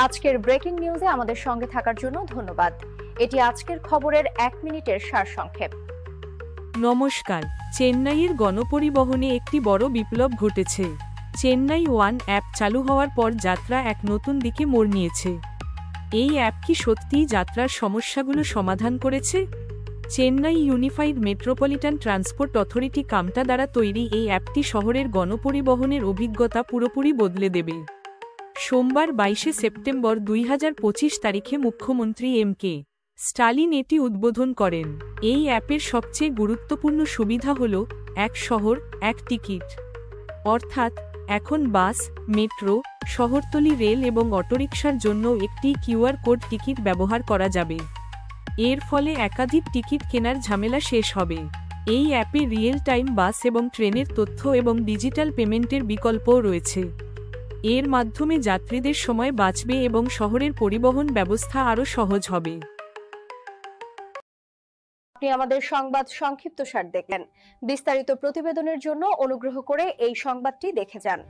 আজকের ব্রেকিং নিউজে আমাদের সঙ্গে থাকার জন্য ধন্যবাদ। এটি আজকের খবরের 1 মিনিটের সারসংক্ষেপ। নমস্কার। চেন্নাইয়ের গণপরিবহনে একটি বড় বিপ্লব ঘটেছে। চেন্নাই ওয়ান অ্যাপ চালু হওয়ার পর যাত্রা এক নতুন দিকে মোড় নিয়েছে। এই অ্যাপ কি সত্যিই যাত্রার সমস্যাগুলো সমাধান করেছে? Chennai unified metropolitan transport authority কামটা দ্বারা তৈরি এই অ্যাপটি শহরের গণপরিবহনের অভিজ্ঞতা পুরোপুরি বদলে দেবে। সোমবার 22 সেপ্টেম্বর 2025 তারিখে মুখ্যমন্ত্রী এম.কে. স্টালিন এটি উদ্বোধন করেন। এই অ্যাপের সবচেয়ে গুরুত্বপূর্ণ সুবিধা হল এক শহর এক টিকিট। অর্থাৎ এখন বাস, মেট্রো, শহরতলি রেল এবং অটোরিকশার জন্য একটি কিউআর কোড টিকিট ব্যবহার করা যাবে। এর ফলে একাধিক টিকিট কেনার ঝামেলা শেষ হবে। এই অ্যাপে রিয়েল টাইম বাস এবং ট্রেনের তথ্য এবং ডিজিটাল পেমেন্টের বিকল্পও রয়েছে। এর মাধ্যমে যাত্রীদের সময় বাঁচবে এবং শহরের পরিবহন ব্যবস্থা আরও সহজ হবে। আপনি আমাদের সংবাদ সংক্ষিপ্তসার দেখলেন। বিস্তারিত প্রতিবেদনের জন্য অনুগ্রহ করে এই সংবাদটি দেখে যান।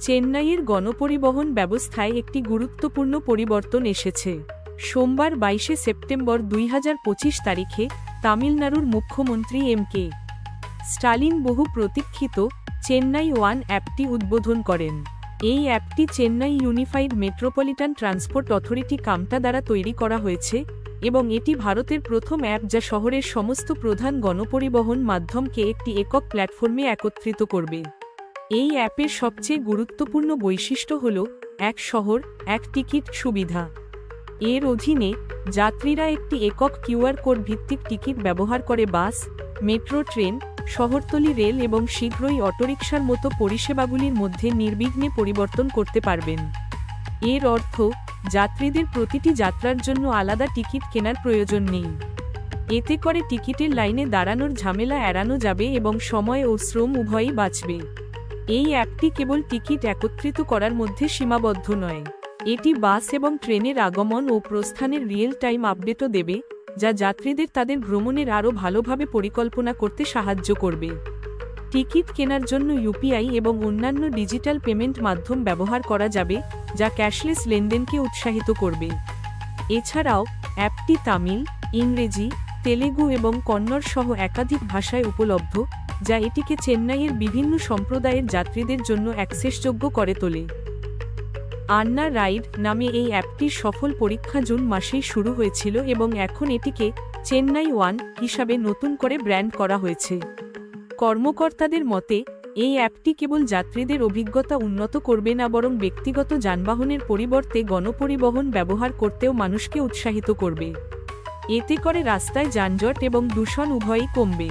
চেন্নাইয়ের গণপরিবহন ব্যবস্থায় একটি গুরুত্বপূর্ণ পরিবর্তন এসেছে। সোমবার 22 সেপ্টেম্বর 2025 তারিখে তামিলনাড়ুর মুখ্যমন্ত্রী এম.কে. স্টালিন বহু প্রতীক্ষিত চেন্নাই ওয়ান অ্যাপটি উদ্বোধন করেন। এই অ্যাপটি Chennai unified metropolitan transport authority কামটা দ্বারা তৈরি করা হয়েছে এবং এটি ভারতের প্রথম অ্যাপ যা শহরের সমস্ত প্রধান গণপরিবহন মাধ্যমকে একটি একক প্ল্যাটফর্মে একত্রিত করবে। এই অ্যাপের সবচেয়ে গুরুত্বপূর্ণ বৈশিষ্ট্য হল এক শহর এক টিকিট সুবিধা। এর অধীনে যাত্রীরা একটি একক কিউআর কোড ভিত্তিক টিকিট ব্যবহার করে বাস, মেট্রো, ট্রেন, শহরতলি রেল এবং শীঘ্রই অটোরিকশার মতো পরিষেবাগুলির মধ্যে নির্বিঘ্নে পরিবর্তন করতে পারবেন। এর অর্থ যাত্রীদের প্রতিটি যাত্রার জন্য আলাদা টিকিট কেনার প্রয়োজন নেই। এতে করে টিকিটের লাইনে দাঁড়ানোর ঝামেলা এড়ানো যাবে এবং সময় ও শ্রম উভয়ই বাঁচবে। এই অ্যাপটি কেবল টিকিট একত্রিত করার মধ্যে সীমাবদ্ধ নয়, এটি বাস এবং ট্রেনের আগমন ও প্রস্থানের রিয়েল টাইম আপডেটও দেবে, যা যাত্রীদের তাদের ভ্রমণের আরও ভালোভাবে পরিকল্পনা করতে সাহায্য করবে। টিকিট কেনার জন্য ইউপিআই এবং অন্যান্য ডিজিটাল পেমেন্ট মাধ্যম ব্যবহার করা যাবে, যা ক্যাশলেস লেনদেনকে উৎসাহিত করবে। এছাড়াও অ্যাপটি তামিল, ইংরেজি, তেলেগু এবং কন্নড় সহ একাধিক ভাষায় উপলব্ধ, যা এটিকে চেন্নাইয়ের বিভিন্ন সম্প্রদায়ের যাত্রীদের জন্য অ্যাক্সেসযোগ্য করে তোলে। আন্না রাইড নামে এই অ্যাপটির সফল পরীক্ষা জুন মাসেই শুরু হয়েছিল এবং এখন এটিকে চেন্নাই ওয়ান হিসাবে নতুন করে ব্র্যান্ড করা হয়েছে। কর্মকর্তাদের মতে এই অ্যাপটি কেবল যাত্রীদের অভিজ্ঞতা উন্নত করবে না, বরং ব্যক্তিগত যানবাহনের পরিবর্তে গণপরিবহন ব্যবহার করতেও মানুষকে উৎসাহিত করবে। এতে করে রাস্তায় যানজট এবং দূষণ উভয়ই কমবে।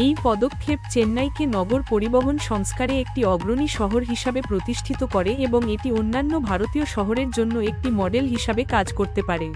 এই পদক্ষেপ চেন্নাইকে নগর পরিবহন সংস্কারে একটি অগ্রণী শহর হিসাবে প্রতিষ্ঠিত করে এবং এটি অন্যান্য ভারতীয় শহরের জন্য একটি মডেল হিসাবে কাজ করতে পারে।